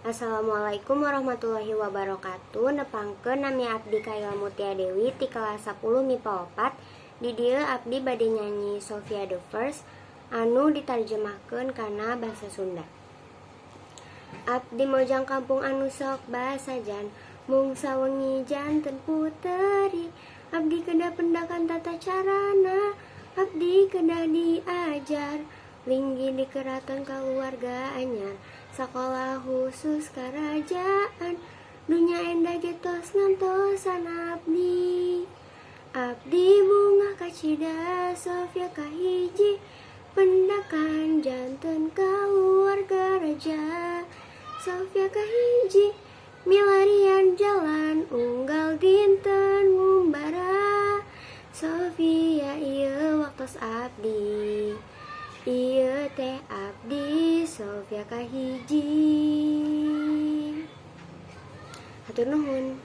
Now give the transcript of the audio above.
Assalamualaikum warahmatullahi wabarakatuh. Nepangkeun nami abdi Kayla Mutia Dewi ti kelas 10 MIPA 4. Di dieu abdi bade nyanyi Sofia the First anu ditarjemahkeun kana basa Sunda. Abdi mojang kampung anu sok basa jan, mung sawengi janten puteri. Abdi kedah pendakan tata carana, abdi kedah diajar. Linggi di keraton keluarga anyar, sekolah khusus kerajaan. Dunya endah getos ngantosan abdi. Abdi bunga kacida Sofia kahiji, pendakan janten keluarga raja. Sofia kahiji, milarian jalan unggal dinten ngumbara. Sofia ieu waktos abdi, ieu teh abdi Sofia kahiji. Hatur nuhun.